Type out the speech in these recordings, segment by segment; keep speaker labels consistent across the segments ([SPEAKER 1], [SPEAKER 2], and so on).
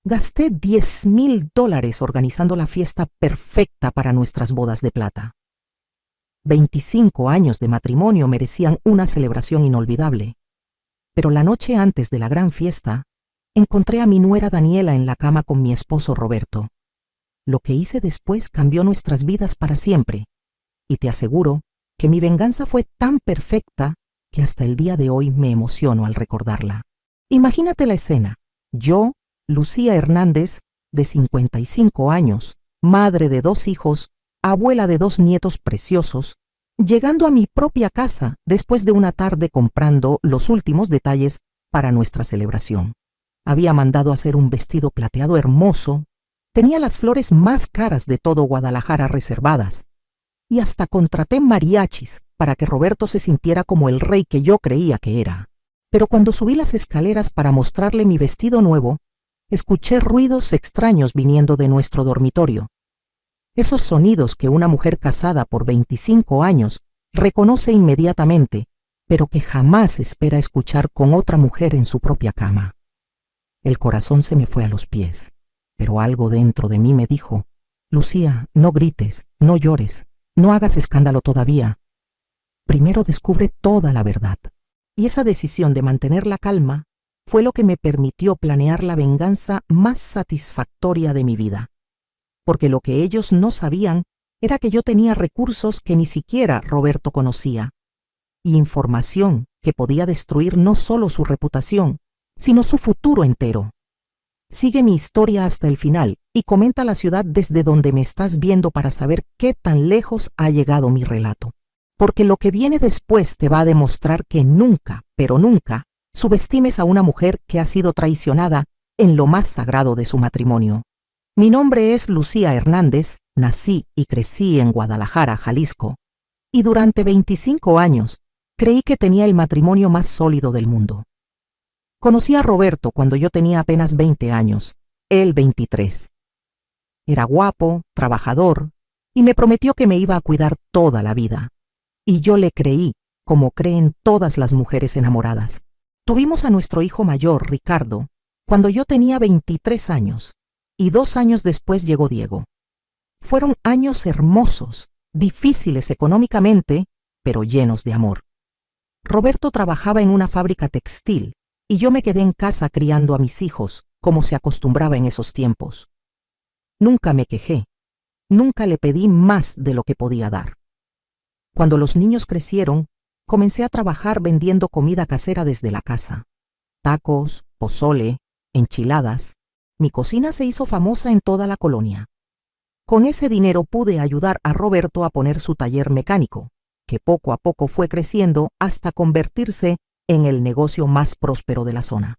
[SPEAKER 1] Gasté $10,000 organizando la fiesta perfecta para nuestras bodas de plata. 25 años de matrimonio merecían una celebración inolvidable. Pero la noche antes de la gran fiesta, encontré a mi nuera Daniela en la cama con mi esposo Roberto. Lo que hice después cambió nuestras vidas para siempre, y te aseguro que mi venganza fue tan perfecta que hasta el día de hoy me emociono al recordarla. Imagínate la escena. Yo, Lucía Hernández, de 55 años, madre de 2 hijos, abuela de 2 nietos preciosos, llegando a mi propia casa después de una tarde comprando los últimos detalles para nuestra celebración. Había mandado hacer un vestido plateado hermoso, tenía las flores más caras de todo Guadalajara reservadas, y hasta contraté mariachis para que Roberto se sintiera como el rey que yo creía que era. Pero cuando subí las escaleras para mostrarle mi vestido nuevo, escuché ruidos extraños viniendo de nuestro dormitorio. Esos sonidos que una mujer casada por 25 años reconoce inmediatamente, pero que jamás espera escuchar con otra mujer en su propia cama. El corazón se me fue a los pies, pero algo dentro de mí me dijo: Lucía, no grites, no llores, no hagas escándalo todavía. Primero descubre toda la verdad. Y esa decisión de mantener la calma fue lo que me permitió planear la venganza más satisfactoria de mi vida. Porque lo que ellos no sabían era que yo tenía recursos que ni siquiera Roberto conocía, y información que podía destruir no solo su reputación, sino su futuro entero. Sigue mi historia hasta el final y comenta la ciudad desde donde me estás viendo para saber qué tan lejos ha llegado mi relato. Porque lo que viene después te va a demostrar que nunca, pero nunca, subestimes a una mujer que ha sido traicionada en lo más sagrado de su matrimonio. Mi nombre es Lucía Hernández, nací y crecí en Guadalajara, Jalisco, y durante 25 años creí que tenía el matrimonio más sólido del mundo. Conocí a Roberto cuando yo tenía apenas 20 años, él 23. Era guapo, trabajador, y me prometió que me iba a cuidar toda la vida. Y yo le creí, como creen todas las mujeres enamoradas. Tuvimos a nuestro hijo mayor, Ricardo, cuando yo tenía 23 años, y 2 años después llegó Diego. Fueron años hermosos, difíciles económicamente, pero llenos de amor. Roberto trabajaba en una fábrica textil, y yo me quedé en casa criando a mis hijos, como se acostumbraba en esos tiempos. Nunca me quejé, nunca le pedí más de lo que podía dar. Cuando los niños crecieron, comencé a trabajar vendiendo comida casera desde la casa. Tacos, pozole, enchiladas. Mi cocina se hizo famosa en toda la colonia. Con ese dinero pude ayudar a Roberto a poner su taller mecánico, que poco a poco fue creciendo hasta convertirse en el negocio más próspero de la zona.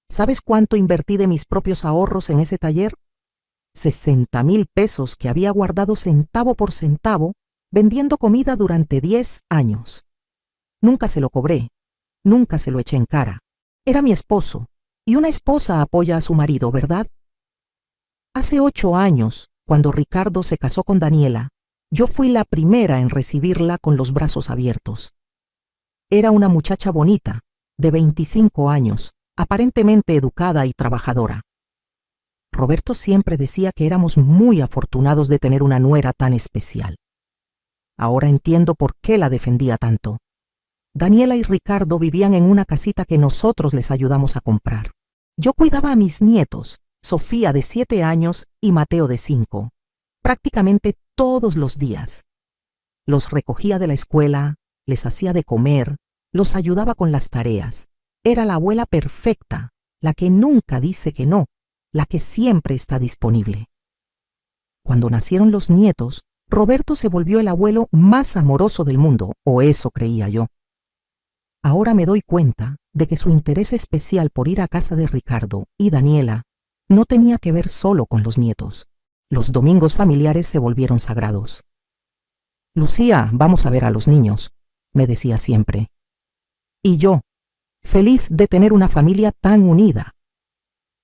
[SPEAKER 1] ¿Sabes cuánto invertí de mis propios ahorros en ese taller? 60,000 pesos que había guardado centavo por centavo vendiendo comida durante 10 años. Nunca se lo cobré, nunca se lo eché en cara. Era mi esposo, y una esposa apoya a su marido, ¿verdad? Hace 8 años, cuando Ricardo se casó con Daniela, yo fui la primera en recibirla con los brazos abiertos. Era una muchacha bonita, de 25 años, aparentemente educada y trabajadora. Roberto siempre decía que éramos muy afortunados de tener una nuera tan especial. Ahora entiendo por qué la defendía tanto. Daniela y Ricardo vivían en una casita que nosotros les ayudamos a comprar. Yo cuidaba a mis nietos, Sofía de 7 años y Mateo de 5, prácticamente todos los días. Los recogía de la escuela, les hacía de comer, los ayudaba con las tareas. Era la abuela perfecta, la que nunca dice que no, la que siempre está disponible. Cuando nacieron los nietos, Roberto se volvió el abuelo más amoroso del mundo, o eso creía yo. Ahora me doy cuenta de que su interés especial por ir a casa de Ricardo y Daniela no tenía que ver solo con los nietos. Los domingos familiares se volvieron sagrados. Lucía, vamos a ver a los niños, me decía siempre. Y yo, feliz de tener una familia tan unida.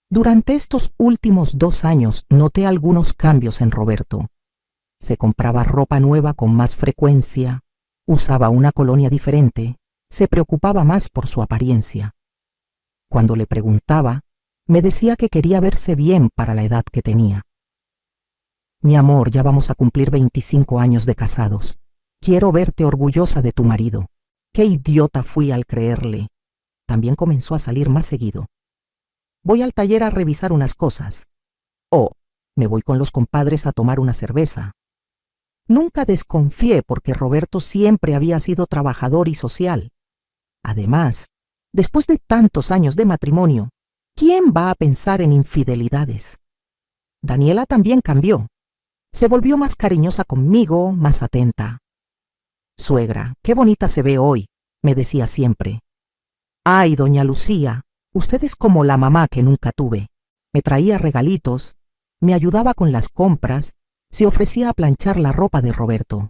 [SPEAKER 1] Durante estos últimos 2 años noté algunos cambios en Roberto. Se compraba ropa nueva con más frecuencia, usaba una colonia diferente, se preocupaba más por su apariencia. Cuando le preguntaba, Me decía que quería verse bien para la edad que tenía. Mi amor, ya vamos a cumplir 25 años de casados. Quiero verte orgullosa de tu marido. Qué idiota fui al creerle. También comenzó a salir más seguido. Voy al taller a revisar unas cosas. O me voy con los compadres a tomar una cerveza. Nunca desconfié porque Roberto siempre había sido trabajador y social. Además, después de tantos años de matrimonio, ¿quién va a pensar en infidelidades? Daniela también cambió. Se volvió más cariñosa conmigo, más atenta. Suegra, qué bonita se ve hoy, me decía siempre. Ay, doña Lucía, usted es como la mamá que nunca tuve. Me traía regalitos, me ayudaba con las compras, se ofrecía a planchar la ropa de Roberto.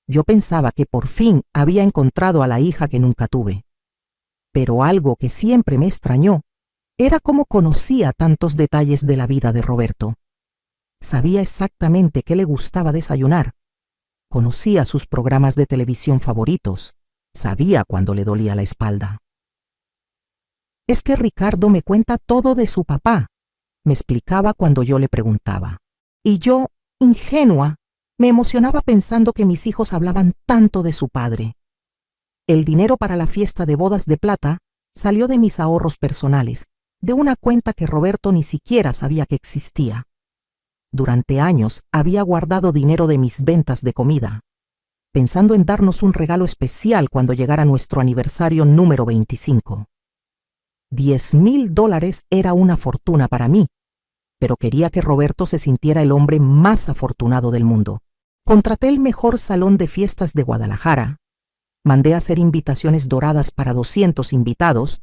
[SPEAKER 1] Yo pensaba que por fin había encontrado a la hija que nunca tuve. Pero algo que siempre me extrañó era cómo conocía tantos detalles de la vida de Roberto. Sabía exactamente qué le gustaba desayunar. Conocía sus programas de televisión favoritos. Sabía cuándo le dolía la espalda. Es que Ricardo me cuenta todo de su papá, me explicaba cuando yo le preguntaba. Y yo, ingenua, me emocionaba pensando que mis hijos hablaban tanto de su padre. El dinero para la fiesta de bodas de plata salió de mis ahorros personales, de una cuenta que Roberto ni siquiera sabía que existía. Durante años había guardado dinero de mis ventas de comida, pensando en darnos un regalo especial cuando llegara nuestro aniversario número 25. $10,000 era una fortuna para mí, pero quería que Roberto se sintiera el hombre más afortunado del mundo. Contraté el mejor salón de fiestas de Guadalajara, mandé a hacer invitaciones doradas para 200 invitados,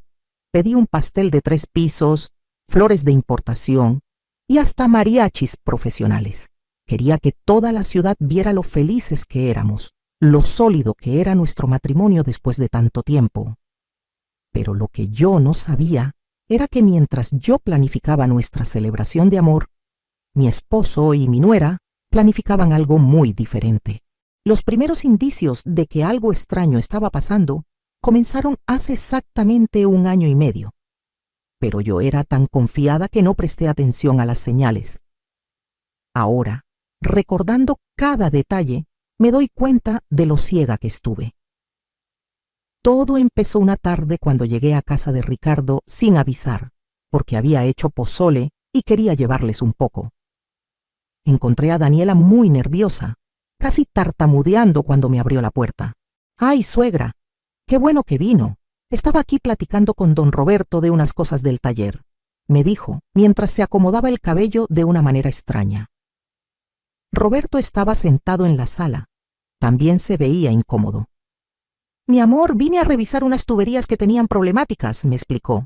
[SPEAKER 1] pedí un pastel de 3 pisos, flores de importación y hasta mariachis profesionales. Quería que toda la ciudad viera lo felices que éramos, lo sólido que era nuestro matrimonio después de tanto tiempo. Pero lo que yo no sabía era que mientras yo planificaba nuestra celebración de amor, mi esposo y mi nuera planificaban algo muy diferente. Los primeros indicios de que algo extraño estaba pasando comenzaron hace exactamente 1 año y medio. Pero yo era tan confiada que no presté atención a las señales. Ahora, recordando cada detalle, me doy cuenta de lo ciega que estuve. Todo empezó una tarde cuando llegué a casa de Ricardo sin avisar, porque había hecho pozole y quería llevarles un poco. Encontré a Daniela muy nerviosa, casi tartamudeando cuando me abrió la puerta. ¡Ay, suegra! ¡Qué bueno que vino! Estaba aquí platicando con don Roberto de unas cosas del taller, me dijo, mientras se acomodaba el cabello de una manera extraña. Roberto estaba sentado en la sala. También se veía incómodo. Mi amor, vine a revisar unas tuberías que tenían problemáticas, me explicó.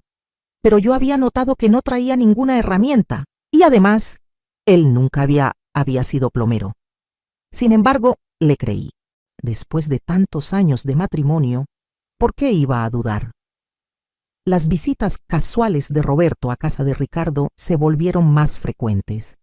[SPEAKER 1] Pero yo había notado que no traía ninguna herramienta, y además, él nunca había sido plomero. Sin embargo, le creí. Después de tantos años de matrimonio, ¿por qué iba a dudar? Las visitas casuales de Roberto a casa de Ricardo se volvieron más frecuentes.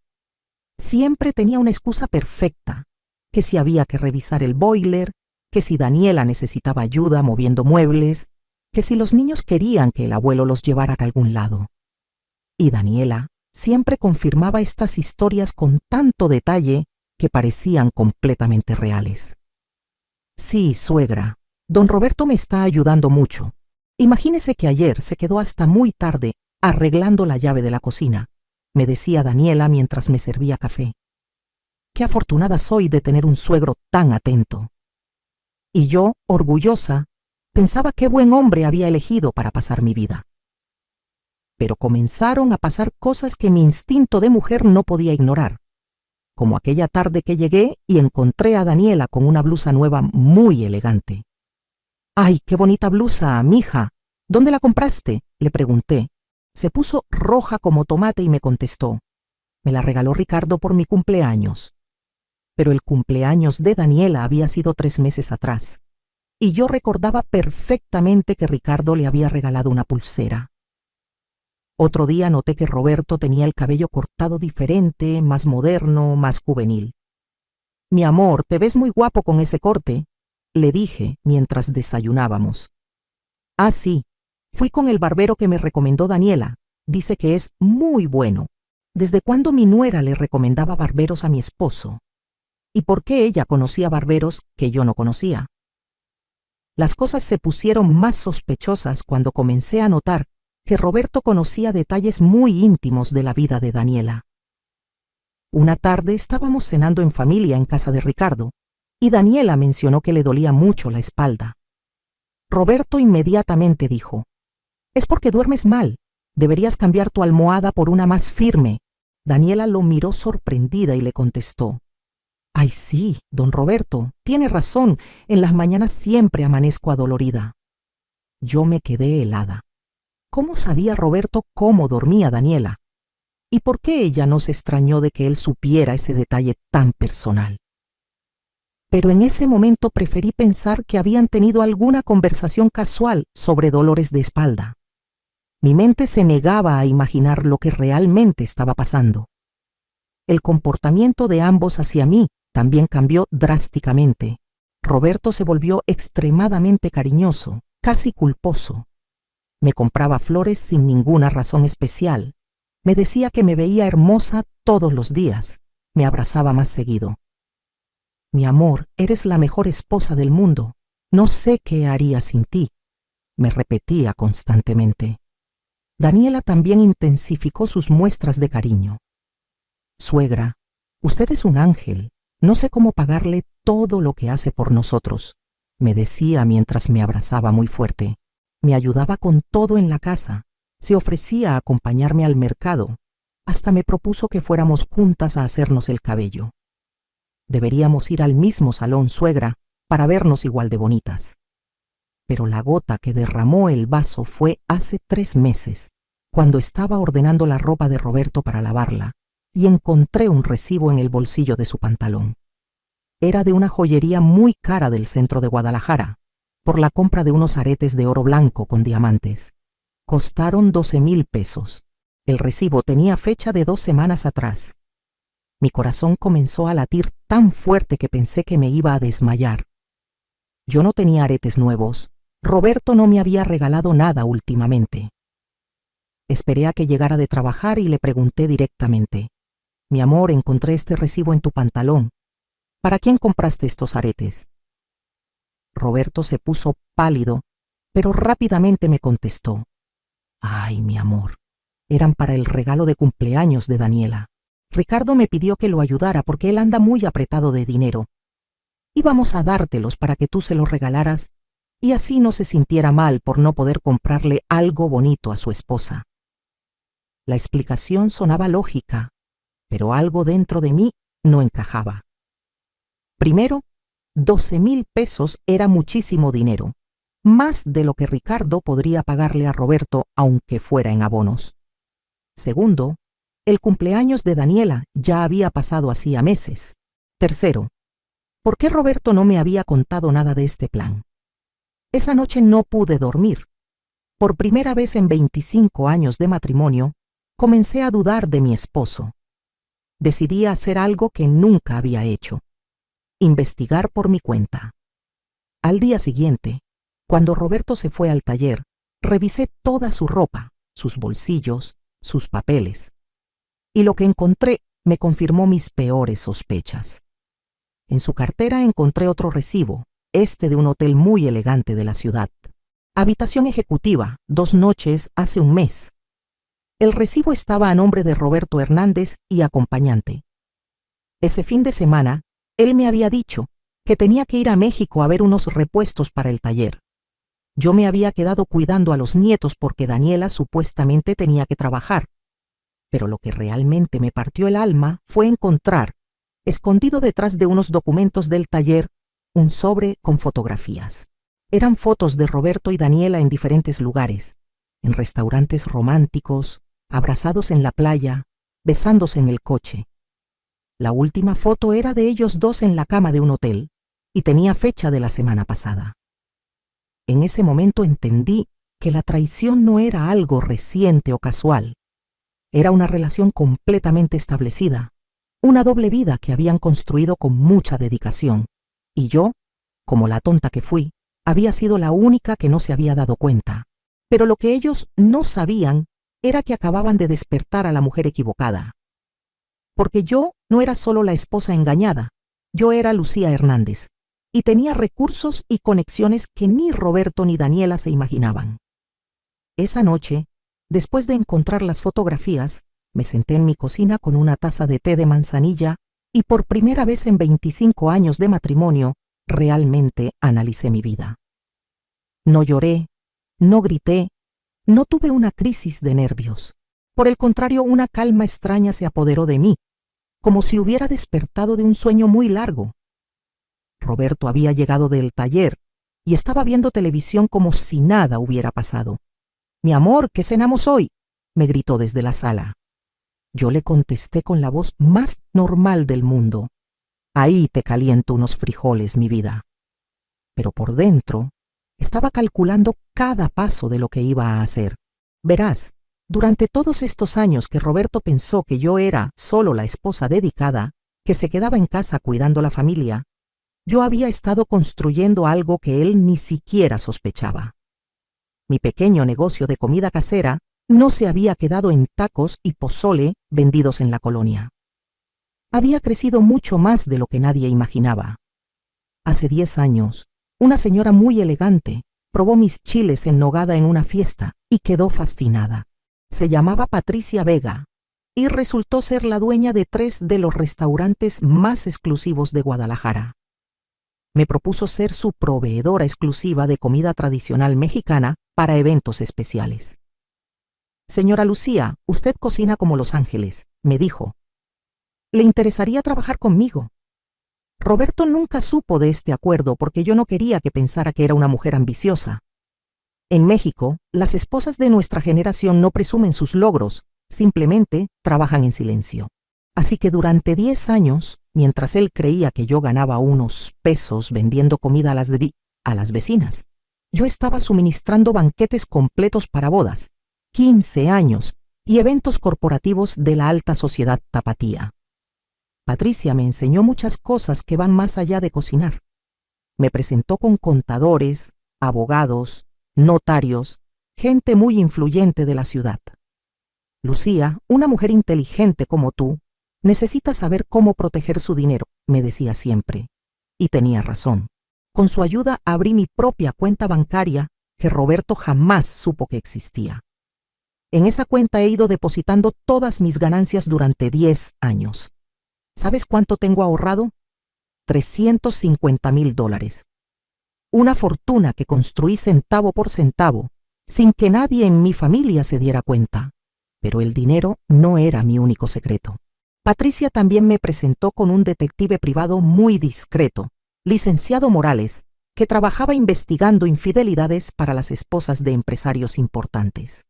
[SPEAKER 1] Siempre tenía una excusa perfecta, que si había que revisar el boiler, que si Daniela necesitaba ayuda moviendo muebles, que si los niños querían que el abuelo los llevara a algún lado. Y Daniela siempre confirmaba estas historias con tanto detalle que parecían completamente reales. Sí, suegra, don Roberto me está ayudando mucho. Imagínese que ayer se quedó hasta muy tarde arreglando la llave de la cocina, me decía Daniela mientras me servía café. Qué afortunada soy de tener un suegro tan atento. Y yo, orgullosa, pensaba qué buen hombre había elegido para pasar mi vida. Pero comenzaron a pasar cosas que mi instinto de mujer no podía ignorar, como aquella tarde que llegué y encontré a Daniela con una blusa nueva muy elegante. ¡Ay, qué bonita blusa, mija! ¿Dónde la compraste?, le pregunté. Se puso roja como tomate y me contestó. Me la regaló Ricardo por mi cumpleaños. Pero el cumpleaños de Daniela había sido 3 meses atrás, y yo recordaba perfectamente que Ricardo le había regalado una pulsera. Otro día noté que Roberto tenía el cabello cortado diferente, más moderno, más juvenil. Mi amor, te ves muy guapo con ese corte, le dije mientras desayunábamos. Ah, sí, fui con el barbero que me recomendó Daniela, Dice que es muy bueno. ¿Desde cuándo mi nuera le recomendaba barberos a mi esposo? ¿Y por qué ella conocía barberos que yo no conocía? Las cosas se pusieron más sospechosas cuando comencé a notar que Roberto conocía detalles muy íntimos de la vida de Daniela. Una tarde estábamos cenando en familia en casa de Ricardo, y Daniela mencionó que le dolía mucho la espalda. Roberto inmediatamente dijo: «Es porque duermes mal. Deberías cambiar tu almohada por una más firme». Daniela lo miró sorprendida y le contestó: «Ay, sí, don Roberto, tiene razón, en las mañanas siempre amanezco adolorida». Yo me quedé helada. ¿Cómo sabía Roberto cómo dormía Daniela? ¿Y por qué ella no se extrañó de que él supiera ese detalle tan personal? Pero en ese momento preferí pensar que habían tenido alguna conversación casual sobre dolores de espalda. Mi mente se negaba a imaginar lo que realmente estaba pasando. El comportamiento de ambos hacia mí también cambió drásticamente. Roberto se volvió extremadamente cariñoso, casi culposo. Me compraba flores sin ninguna razón especial. Me decía que me veía hermosa todos los días. Me abrazaba más seguido. «Mi amor, eres la mejor esposa del mundo. No sé qué haría sin ti», me repetía constantemente. Daniela también intensificó sus muestras de cariño. «Suegra, usted es un ángel. No sé cómo pagarle todo lo que hace por nosotros», me decía mientras me abrazaba muy fuerte. Me ayudaba con todo en la casa. Se ofrecía a acompañarme al mercado. Hasta me propuso que fuéramos juntas a hacernos el cabello. «Deberíamos ir al mismo salón, suegra, para vernos igual de bonitas». Pero la gota que derramó el vaso fue hace 3 meses, cuando estaba ordenando la ropa de Roberto para lavarla, y encontré un recibo en el bolsillo de su pantalón. Era de una joyería muy cara del centro de Guadalajara, por la compra de unos aretes de oro blanco con diamantes. Costaron 12,000 pesos. El recibo tenía fecha de 2 semanas atrás. Mi corazón comenzó a latir tan fuerte que pensé que me iba a desmayar. Yo no tenía aretes nuevos. Roberto no me había regalado nada últimamente. Esperé a que llegara de trabajar y le pregunté directamente: «Mi amor, encontré este recibo en tu pantalón. ¿Para quién compraste estos aretes?». Roberto se puso pálido, pero rápidamente me contestó: «Ay, mi amor, eran para el regalo de cumpleaños de Daniela. Ricardo me pidió que lo ayudara porque él anda muy apretado de dinero. Íbamos a dártelos para que tú se los regalaras y así no se sintiera mal por no poder comprarle algo bonito a su esposa». La explicación sonaba lógica, pero algo dentro de mí no encajaba. Primero, 12,000 pesos era muchísimo dinero, más de lo que Ricardo podría pagarle a Roberto aunque fuera en abonos. Segundo, el cumpleaños de Daniela ya había pasado hacía meses. Tercero, ¿por qué Roberto no me había contado nada de este plan? Esa noche no pude dormir. Por primera vez en 25 años de matrimonio, comencé a dudar de mi esposo. Decidí hacer algo que nunca había hecho: investigar por mi cuenta. Al día siguiente, cuando Roberto se fue al taller, revisé toda su ropa, sus bolsillos, sus papeles. Y lo que encontré me confirmó mis peores sospechas. En su cartera encontré otro recibo, este de un hotel muy elegante de la ciudad. Habitación ejecutiva, 2 noches hace un mes. El recibo estaba a nombre de Roberto Hernández y acompañante. Ese fin de semana, él me había dicho que tenía que ir a México a ver unos repuestos para el taller. Yo me había quedado cuidando a los nietos porque Daniela supuestamente tenía que trabajar. Pero lo que realmente me partió el alma fue encontrar, escondido detrás de unos documentos del taller, un sobre con fotografías. Eran fotos de Roberto y Daniela en diferentes lugares, en restaurantes románticos, abrazados en la playa, besándose en el coche. La última foto era de ellos dos en la cama de un hotel y tenía fecha de la semana pasada. En ese momento entendí que la traición no era algo reciente o casual. Era una relación completamente establecida, una doble vida que habían construido con mucha dedicación. Y yo, como la tonta que fui, había sido la única que no se había dado cuenta. Pero lo que ellos no sabían era que acababan de despertar a la mujer equivocada. Porque yo no era solo la esposa engañada, yo era Lucía Hernández, y tenía recursos y conexiones que ni Roberto ni Daniela se imaginaban. Esa noche, después de encontrar las fotografías, me senté en mi cocina con una taza de té de manzanilla y por primera vez en 25 años de matrimonio, realmente analicé mi vida. No lloré, no grité, no tuve una crisis de nervios. Por el contrario, una calma extraña se apoderó de mí, como si hubiera despertado de un sueño muy largo. Roberto había llegado del taller y estaba viendo televisión como si nada hubiera pasado. «Mi amor, ¿qué cenamos hoy?», me gritó desde la sala. Yo le contesté con la voz más normal del mundo. «Ahí te caliento unos frijoles, mi vida». Pero por dentro estaba calculando cada paso de lo que iba a hacer. Verás, durante todos estos años que Roberto pensó que yo era solo la esposa dedicada, que se quedaba en casa cuidando la familia, yo había estado construyendo algo que él ni siquiera sospechaba. Mi pequeño negocio de comida casera no se había quedado en tacos y pozole vendidos en la colonia. Había crecido mucho más de lo que nadie imaginaba. Hace 10 años, una señora muy elegante probó mis chiles en nogada en una fiesta y quedó fascinada. Se llamaba Patricia Vega y resultó ser la dueña de 3 de los restaurantes más exclusivos de Guadalajara. Me propuso ser su proveedora exclusiva de comida tradicional mexicana para eventos especiales. «Señora Lucía, usted cocina como Los Ángeles», me dijo. «¿Le interesaría trabajar conmigo?». Roberto nunca supo de este acuerdo porque yo no quería que pensara que era una mujer ambiciosa. En México, las esposas de nuestra generación no presumen sus logros, simplemente trabajan en silencio. Así que durante 10 años, mientras él creía que yo ganaba unos pesos vendiendo comida a las vecinas, yo estaba suministrando banquetes completos para bodas, 15 años y eventos corporativos de la alta sociedad tapatía. Patricia me enseñó muchas cosas que van más allá de cocinar. Me presentó con contadores, abogados, notarios, gente muy influyente de la ciudad. «Lucía, una mujer inteligente como tú, necesita saber cómo proteger su dinero», me decía siempre. Y tenía razón. Con su ayuda abrí mi propia cuenta bancaria que Roberto jamás supo que existía. En esa cuenta he ido depositando todas mis ganancias durante 10 años. ¿Sabes cuánto tengo ahorrado? $350,000. Una fortuna que construí centavo por centavo, sin que nadie en mi familia se diera cuenta. Pero el dinero no era mi único secreto. Patricia también me presentó con un detective privado muy discreto, licenciado Morales, que trabajaba investigando infidelidades para las esposas de empresarios importantes.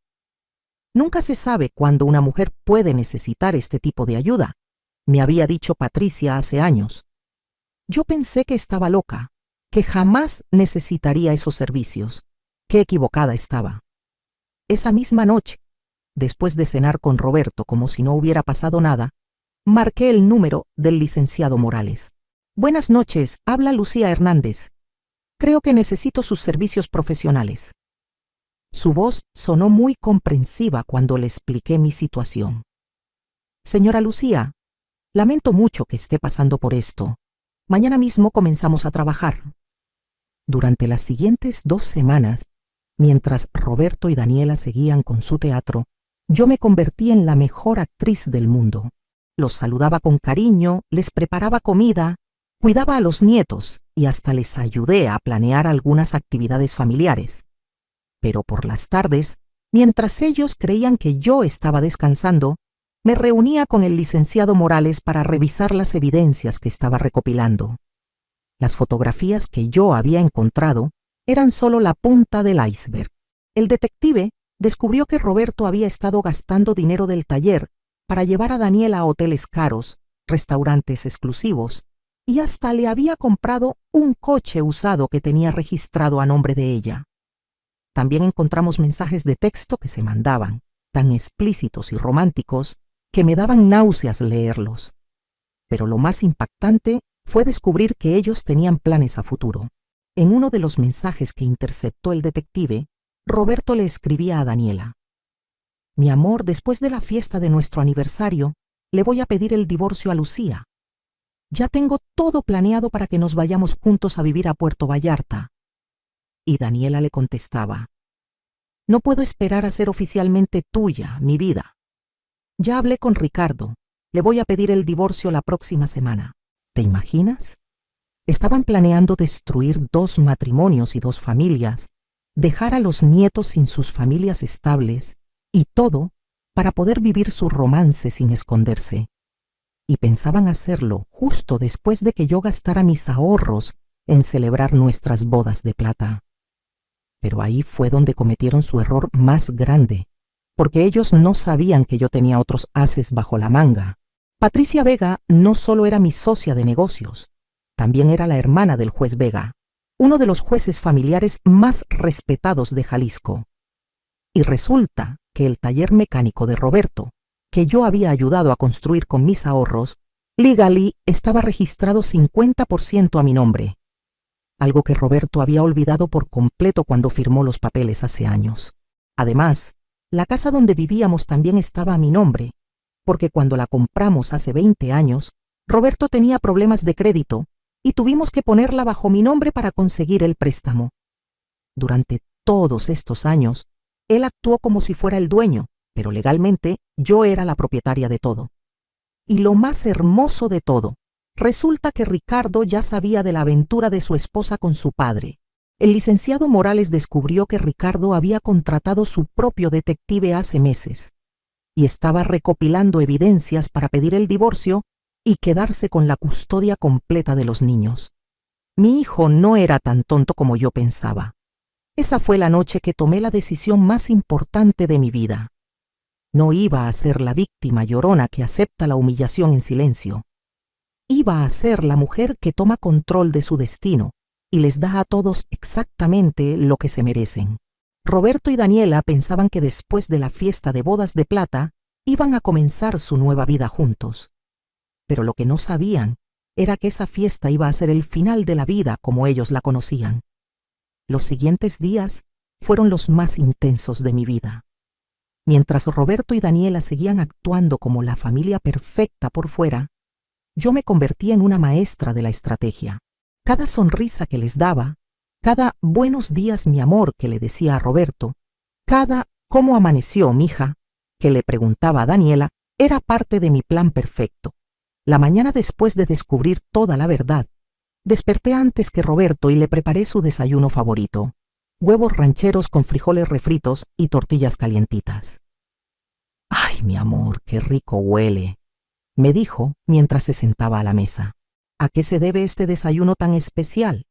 [SPEAKER 1] Nunca se sabe cuándo una mujer puede necesitar este tipo de ayuda, me había dicho Patricia hace años. Yo pensé que estaba loca, que jamás necesitaría esos servicios. Qué equivocada estaba. Esa misma noche, después de cenar con Roberto como si no hubiera pasado nada, marqué el número del licenciado Morales. «Buenas noches, habla Lucía Hernández. Creo que necesito sus servicios profesionales». Su voz sonó muy comprensiva cuando le expliqué mi situación. «Señora Lucía, lamento mucho que esté pasando por esto. Mañana mismo comenzamos a trabajar». Durante las siguientes 2 semanas, mientras Roberto y Daniela seguían con su teatro, yo me convertí en la mejor actriz del mundo. Los saludaba con cariño, les preparaba comida, cuidaba a los nietos y hasta les ayudé a planear algunas actividades familiares. Pero por las tardes, mientras ellos creían que yo estaba descansando, me reunía con el licenciado Morales para revisar las evidencias que estaba recopilando. Las fotografías que yo había encontrado eran solo la punta del iceberg. El detective descubrió que Roberto había estado gastando dinero del taller para llevar a Daniela a hoteles caros, restaurantes exclusivos, y hasta le había comprado un coche usado que tenía registrado a nombre de ella. También encontramos mensajes de texto que se mandaban, tan explícitos y románticos que me daban náuseas leerlos. Pero lo más impactante fue descubrir que ellos tenían planes a futuro. En uno de los mensajes que interceptó el detective, Roberto le escribía a Daniela: Mi amor, después de la fiesta de nuestro aniversario, le voy a pedir el divorcio a Lucía. Ya tengo todo planeado para que nos vayamos juntos a vivir a Puerto Vallarta. Y Daniela le contestaba: no puedo esperar a ser oficialmente tuya, mi vida. Ya hablé con Ricardo. Le voy a pedir el divorcio la próxima semana. ¿Te imaginas? Estaban planeando destruir 2 matrimonios y 2 familias, dejar a los nietos sin sus familias estables y todo para poder vivir su romance sin esconderse. Y pensaban hacerlo justo después de que yo gastara mis ahorros en celebrar nuestras bodas de plata. Pero ahí fue donde cometieron su error más grande, porque ellos no sabían que yo tenía otros ases bajo la manga. Patricia Vega no solo era mi socia de negocios, también era la hermana del juez Vega, uno de los jueces familiares más respetados de Jalisco. Y resulta que el taller mecánico de Roberto, que yo había ayudado a construir con mis ahorros, legally estaba registrado 50% a mi nombre, algo que Roberto había olvidado por completo cuando firmó los papeles hace años. Además, la casa donde vivíamos también estaba a mi nombre, porque cuando la compramos hace 20 años, Roberto tenía problemas de crédito y tuvimos que ponerla bajo mi nombre para conseguir el préstamo. Durante todos estos años, él actuó como si fuera el dueño, pero legalmente yo era la propietaria de todo. Y lo más hermoso de todo, resulta que Ricardo ya sabía de la aventura de su esposa con su padre. El licenciado Morales descubrió que Ricardo había contratado su propio detective hace meses y estaba recopilando evidencias para pedir el divorcio y quedarse con la custodia completa de los niños. Mi hijo no era tan tonto como yo pensaba. Esa fue la noche que tomé la decisión más importante de mi vida. No iba a ser la víctima llorona que acepta la humillación en silencio. Iba a ser la mujer que toma control de su destino y les da a todos exactamente lo que se merecen. Roberto y Daniela pensaban que después de la fiesta de bodas de plata iban a comenzar su nueva vida juntos. Pero lo que no sabían era que esa fiesta iba a ser el final de la vida como ellos la conocían. Los siguientes días fueron los más intensos de mi vida. Mientras Roberto y Daniela seguían actuando como la familia perfecta por fuera, yo me convertí en una maestra de la estrategia. Cada sonrisa que les daba, cada buenos días mi amor que le decía a Roberto, cada cómo amaneció mija que le preguntaba a Daniela, era parte de mi plan perfecto. La mañana después de descubrir toda la verdad, desperté antes que Roberto y le preparé su desayuno favorito: huevos rancheros con frijoles refritos y tortillas calientitas. «Ay, mi amor, qué rico huele», me dijo mientras se sentaba a la mesa. «¿A qué se debe este desayuno tan especial?».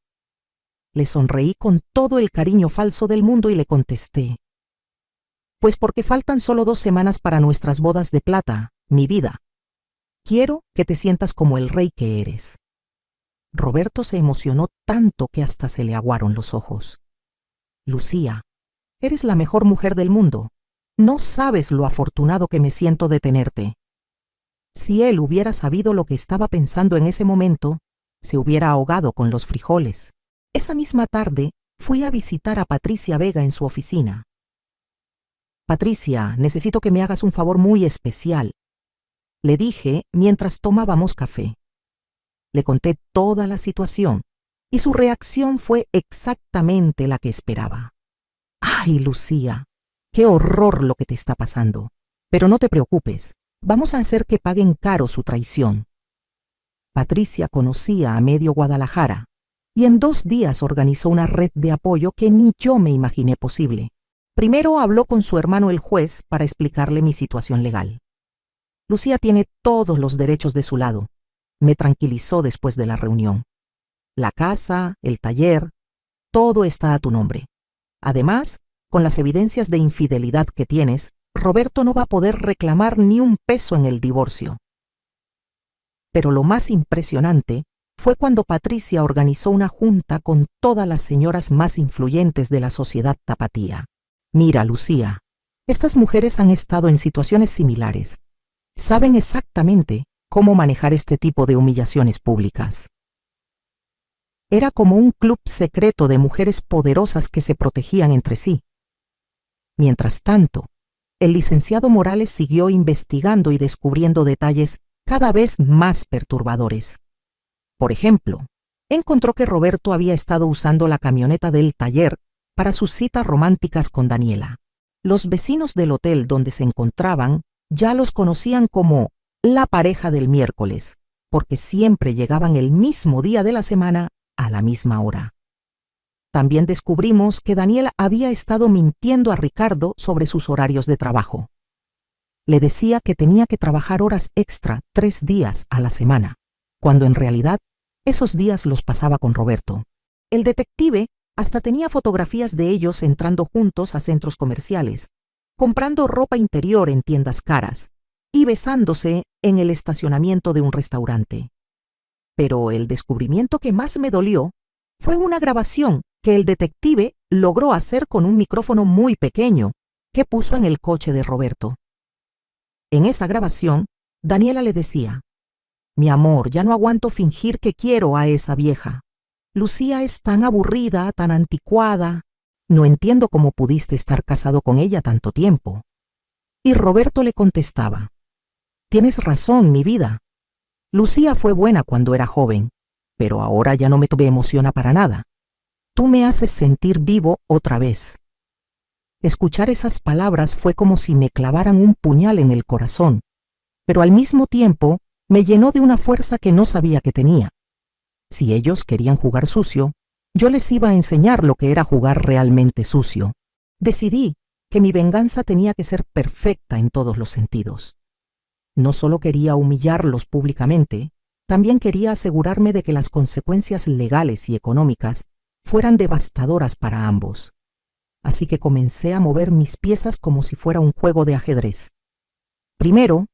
[SPEAKER 1] Le sonreí con todo el cariño falso del mundo y le contesté: «Pues porque faltan solo 2 semanas para nuestras bodas de plata, mi vida. Quiero que te sientas como el rey que eres». Roberto se emocionó tanto que hasta se le aguaron los ojos. «Lucía, eres la mejor mujer del mundo. No sabes lo afortunado que me siento de tenerte». Si él hubiera sabido lo que estaba pensando en ese momento, se hubiera ahogado con los frijoles. Esa misma tarde fui a visitar a Patricia Vega en su oficina. «Patricia, necesito que me hagas un favor muy especial», le dije mientras tomábamos café. Le conté toda la situación y su reacción fue exactamente la que esperaba. «Ay, Lucía, qué horror lo que te está pasando. Pero no te preocupes, vamos a hacer que paguen caro su traición». Patricia conocía a medio Guadalajara y en 2 días organizó una red de apoyo que ni yo me imaginé posible. Primero habló con su hermano el juez para explicarle mi situación legal. «Lucía tiene todos los derechos de su lado», me tranquilizó después de la reunión. «La casa, el taller, todo está a tu nombre. Además, con las evidencias de infidelidad que tienes, Roberto no va a poder reclamar ni un peso en el divorcio». Pero lo más impresionante fue cuando Patricia organizó una junta con todas las señoras más influyentes de la sociedad tapatía. «Mira, Lucía, estas mujeres han estado en situaciones similares. Saben exactamente cómo manejar este tipo de humillaciones públicas». Era como un club secreto de mujeres poderosas que se protegían entre sí. Mientras tanto, el licenciado Morales siguió investigando y descubriendo detalles cada vez más perturbadores. Por ejemplo, encontró que Roberto había estado usando la camioneta del taller para sus citas románticas con Daniela. Los vecinos del hotel donde se encontraban ya los conocían como la pareja del miércoles, porque siempre llegaban el mismo día de la semana a la misma hora. También descubrimos que Daniela había estado mintiendo a Ricardo sobre sus horarios de trabajo. Le decía que tenía que trabajar horas extra 3 días a la semana, cuando en realidad esos días los pasaba con Roberto. El detective hasta tenía fotografías de ellos entrando juntos a centros comerciales, comprando ropa interior en tiendas caras y besándose en el estacionamiento de un restaurante. Pero el descubrimiento que más me dolió fue una grabación que el detective logró hacer con un micrófono muy pequeño que puso en el coche de Roberto. En esa grabación, Daniela le decía: «Mi amor, ya no aguanto fingir que quiero a esa vieja. Lucía es tan aburrida, tan anticuada. No entiendo cómo pudiste estar casado con ella tanto tiempo». Y Roberto le contestaba: «Tienes razón, mi vida. Lucía fue buena cuando era joven, pero ahora ya no me emociona para nada. Tú me haces sentir vivo otra vez». Escuchar esas palabras fue como si me clavaran un puñal en el corazón, pero al mismo tiempo me llenó de una fuerza que no sabía que tenía. Si ellos querían jugar sucio, yo les iba a enseñar lo que era jugar realmente sucio. Decidí que mi venganza tenía que ser perfecta en todos los sentidos. No solo quería humillarlos públicamente, también quería asegurarme de que las consecuencias legales y económicas fueran devastadoras para ambos. Así que comencé a mover mis piezas como si fuera un juego de ajedrez. Primero,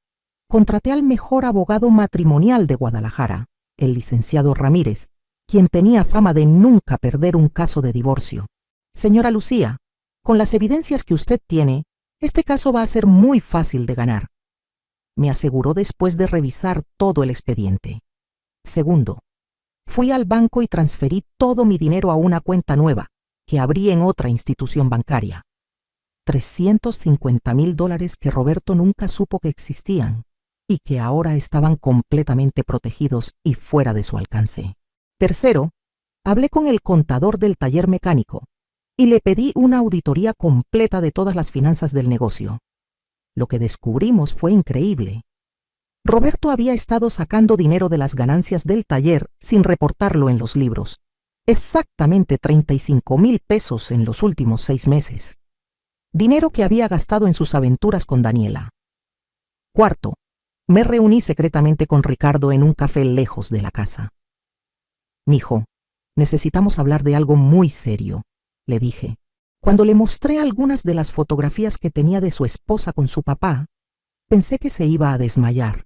[SPEAKER 1] contraté al mejor abogado matrimonial de Guadalajara, el licenciado Ramírez, quien tenía fama de nunca perder un caso de divorcio. «Señora Lucía, con las evidencias que usted tiene, este caso va a ser muy fácil de ganar», me aseguró después de revisar todo el expediente. Segundo, fui al banco y transferí todo mi dinero a una cuenta nueva que abrí en otra institución bancaria. $350,000 que Roberto nunca supo que existían y que ahora estaban completamente protegidos y fuera de su alcance. Tercero, hablé con el contador del taller mecánico y le pedí una auditoría completa de todas las finanzas del negocio. Lo que descubrimos fue increíble. Roberto había estado sacando dinero de las ganancias del taller sin reportarlo en los libros. Exactamente 35,000 pesos en los últimos 6 meses. Dinero que había gastado en sus aventuras con Daniela. Cuarto, me reuní secretamente con Ricardo en un café lejos de la casa. «Mijo, necesitamos hablar de algo muy serio», le dije. Cuando le mostré algunas de las fotografías que tenía de su esposa con su papá, pensé que se iba a desmayar.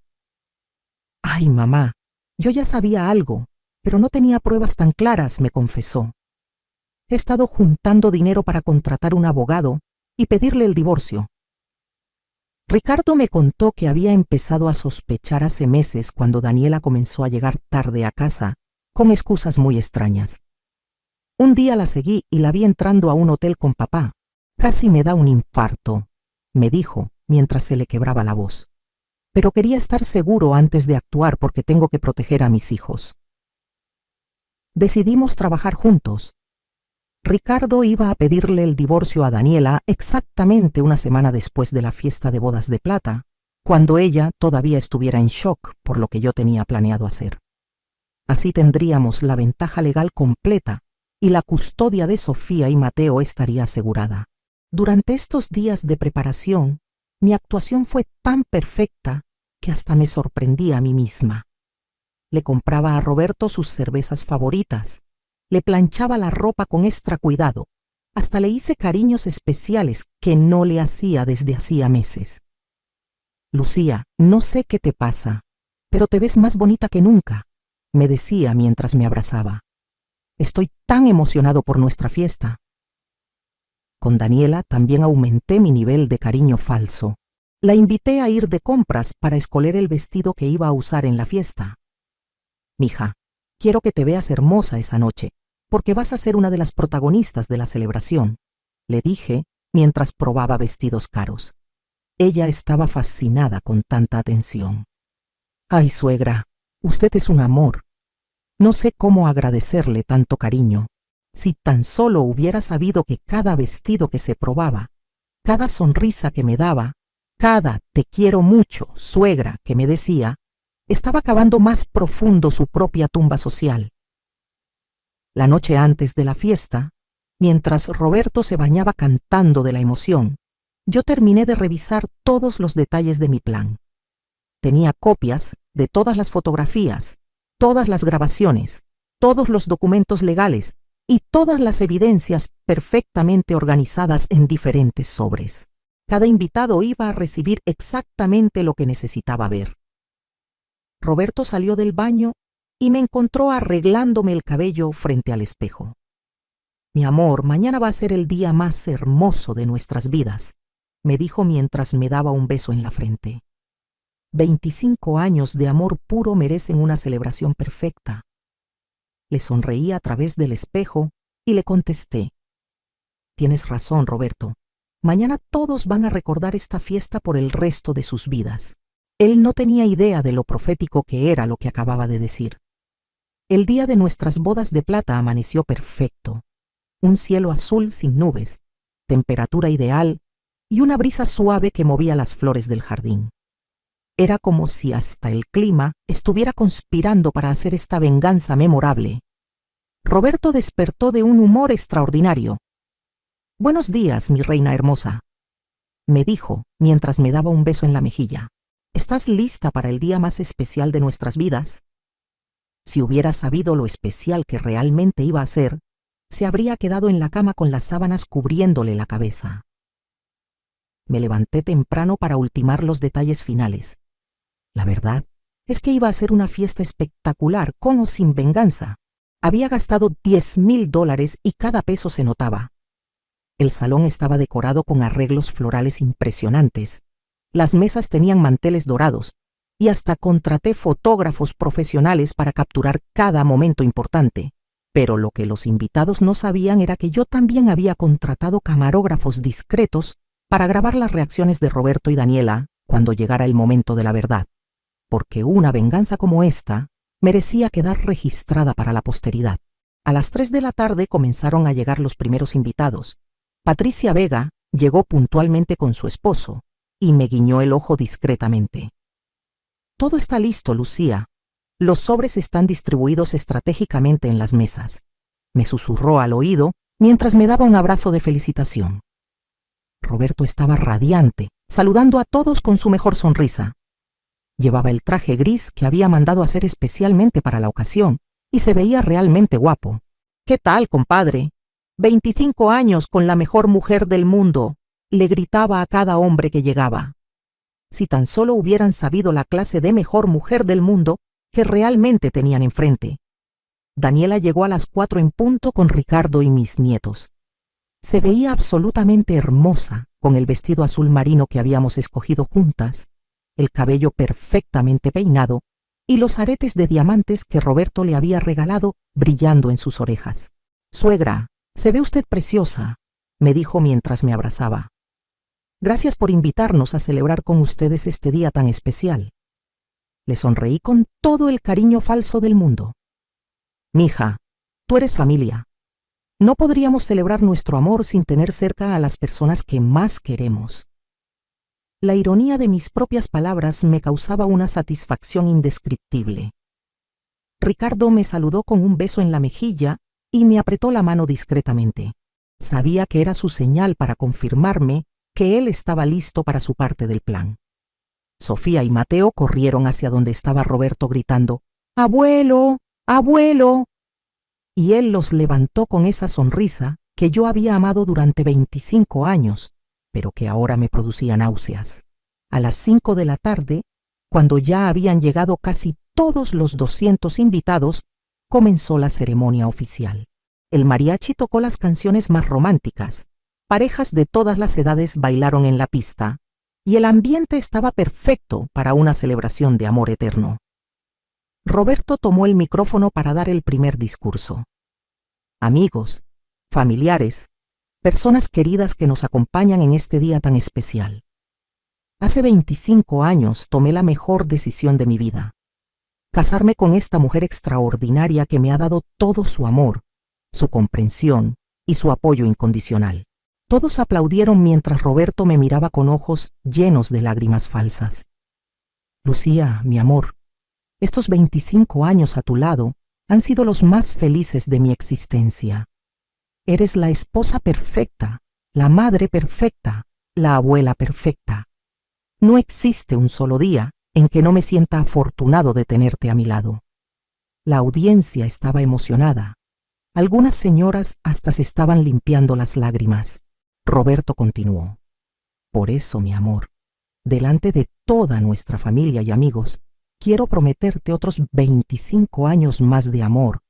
[SPEAKER 1] «Ay, mamá, yo ya sabía algo, pero no tenía pruebas tan claras», me confesó. «He estado juntando dinero para contratar un abogado y pedirle el divorcio». Ricardo me contó que había empezado a sospechar hace meses cuando Daniela comenzó a llegar tarde a casa con excusas muy extrañas. Un día la seguí y la vi entrando a un hotel con papá. «Casi me da un infarto», me dijo mientras se le quebraba la voz. «Pero quería estar seguro antes de actuar porque tengo que proteger a mis hijos». Decidimos trabajar juntos. Ricardo iba a pedirle el divorcio a Daniela exactamente una semana después de la fiesta de bodas de plata, cuando ella todavía estuviera en shock por lo que yo tenía planeado hacer. Así tendríamos la ventaja legal completa y la custodia de Sofía y Mateo estaría asegurada. Durante estos días de preparación, mi actuación fue tan perfecta que hasta me sorprendí a mí misma. Le compraba a Roberto sus cervezas favoritas, le planchaba la ropa con extra cuidado, hasta le hice cariños especiales que no le hacía desde hacía meses. «Lucía, no sé qué te pasa, pero te ves más bonita que nunca», me decía mientras me abrazaba. «Estoy tan emocionado por nuestra fiesta». Con Daniela también aumenté mi nivel de cariño falso. La invité a ir de compras para escoger el vestido que iba a usar en la fiesta. «Mija, quiero que te veas hermosa esa noche, porque vas a ser una de las protagonistas de la celebración», le dije mientras probaba vestidos caros. Ella estaba fascinada con tanta atención. Ay, suegra, usted es un amor. No sé cómo agradecerle tanto cariño. Si tan solo hubiera sabido que cada vestido que se probaba, cada sonrisa que me daba, cada te quiero mucho, suegra, que me decía, estaba cavando más profundo su propia tumba social. La noche antes de la fiesta, mientras Roberto se bañaba cantando de la emoción, yo terminé de revisar todos los detalles de mi plan. Tenía copias de todas las fotografías, todas las grabaciones, todos los documentos legales y todas las evidencias perfectamente organizadas en diferentes sobres. Cada invitado iba a recibir exactamente lo que necesitaba ver. Roberto salió del baño y me encontró arreglándome el cabello frente al espejo. Mi amor, mañana va a ser el día más hermoso de nuestras vidas, me dijo mientras me daba un beso en la frente. 25 años de amor puro merecen una celebración perfecta. Le sonreí a través del espejo y le contesté: tienes razón, Roberto. Mañana todos van a recordar esta fiesta por el resto de sus vidas. Él no tenía idea de lo profético que era lo que acababa de decir. El día de nuestras bodas de plata amaneció perfecto. Un cielo azul sin nubes, temperatura ideal y una brisa suave que movía las flores del jardín. Era como si hasta el clima estuviera conspirando para hacer esta venganza memorable. Roberto despertó de un humor extraordinario. «Buenos días, mi reina hermosa», me dijo mientras me daba un beso en la mejilla. «¿Estás lista para el día más especial de nuestras vidas?» Si hubiera sabido lo especial que realmente iba a ser, se habría quedado en la cama con las sábanas cubriéndole la cabeza. Me levanté temprano para ultimar los detalles finales. La verdad es que iba a ser una fiesta espectacular, con o sin venganza. Había gastado $10,000 y cada peso se notaba. El salón estaba decorado con arreglos florales impresionantes. Las mesas tenían manteles dorados y hasta contraté fotógrafos profesionales para capturar cada momento importante. Pero lo que los invitados no sabían era que yo también había contratado camarógrafos discretos para grabar las reacciones de Roberto y Daniela cuando llegara el momento de la verdad. Porque una venganza como esta merecía quedar registrada para la posteridad. A las 3 de la tarde comenzaron a llegar los primeros invitados. Patricia Vega llegó puntualmente con su esposo y me guiñó el ojo discretamente. «Todo está listo, Lucía. Los sobres están distribuidos estratégicamente en las mesas», me susurró al oído mientras me daba un abrazo de felicitación. Roberto estaba radiante, saludando a todos con su mejor sonrisa. Llevaba el traje gris que había mandado hacer especialmente para la ocasión y se veía realmente guapo. «¿Qué tal, compadre? 25 años con la mejor mujer del mundo», le gritaba a cada hombre que llegaba. Si tan solo hubieran sabido la clase de mejor mujer del mundo que realmente tenían enfrente. Daniela llegó a las 4 en punto con Ricardo y mis nietos. Se veía absolutamente hermosa con el vestido azul marino que habíamos escogido juntas, el cabello perfectamente peinado y los aretes de diamantes que Roberto le había regalado brillando en sus orejas. «Suegra, se ve usted preciosa», me dijo mientras me abrazaba. «Gracias por invitarnos a celebrar con ustedes este día tan especial». Le sonreí con todo el cariño falso del mundo. «Mija, tú eres familia. No podríamos celebrar nuestro amor sin tener cerca a las personas que más queremos». La ironía de mis propias palabras me causaba una satisfacción indescriptible. Ricardo me saludó con un beso en la mejilla y me apretó la mano discretamente. Sabía que era su señal para confirmarme que él estaba listo para su parte del plan. Sofía y Mateo corrieron hacia donde estaba Roberto gritando: «¡Abuelo! ¡Abuelo!». Y él los levantó con esa sonrisa que yo había amado durante 25 años, pero que ahora me producía náuseas. A las 5 de la tarde, cuando ya habían llegado casi todos los 200 invitados, comenzó la ceremonia oficial. El mariachi tocó las canciones más románticas. Parejas de todas las edades bailaron en la pista, y el ambiente estaba perfecto para una celebración de amor eterno. Roberto tomó el micrófono para dar el primer discurso. Amigos, familiares, personas queridas que nos acompañan en este día tan especial. Hace 25 años tomé la mejor decisión de mi vida. Casarme con esta mujer extraordinaria que me ha dado todo su amor, su comprensión y su apoyo incondicional. Todos aplaudieron mientras Roberto me miraba con ojos llenos de lágrimas falsas. Lucía, mi amor, estos 25 años a tu lado han sido los más felices de mi existencia. Eres la esposa perfecta, la madre perfecta, la abuela perfecta. No existe un solo día en que no me sienta afortunado de tenerte a mi lado. La audiencia estaba emocionada. Algunas señoras hasta se estaban limpiando las lágrimas. Roberto continuó. Por eso, mi amor, delante de toda nuestra familia y amigos, quiero prometerte otros 25 años más de amor,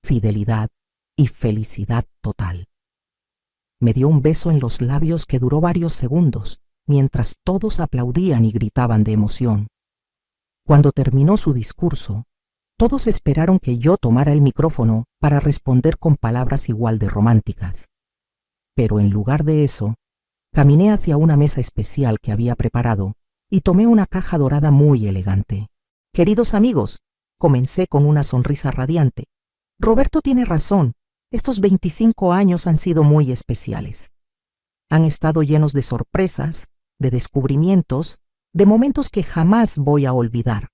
[SPEAKER 1] fidelidad y felicidad total. Me dio un beso en los labios que duró varios segundos, mientras todos aplaudían y gritaban de emoción. Cuando terminó su discurso, todos esperaron que yo tomara el micrófono para responder con palabras igual de románticas. Pero en lugar de eso, caminé hacia una mesa especial que había preparado y tomé una caja dorada muy elegante. Queridos amigos, comencé con una sonrisa radiante. Roberto tiene razón, estos 25 años han sido muy especiales. Han estado llenos de sorpresas, de descubrimientos, de momentos que jamás voy a olvidar.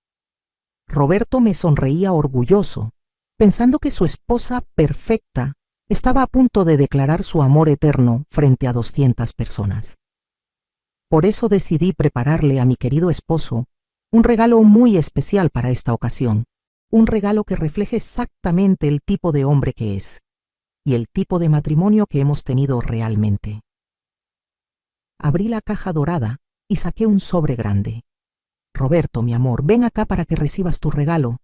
[SPEAKER 1] Roberto me sonreía orgulloso, pensando que su esposa perfecta estaba a punto de declarar su amor eterno frente a 200 personas. Por eso decidí prepararle a mi querido esposo un regalo muy especial para esta ocasión, un regalo que refleje exactamente el tipo de hombre que es y el tipo de matrimonio que hemos tenido realmente. Abrí la caja dorada y saqué un sobre grande. Roberto, mi amor, ven acá para que recibas tu regalo.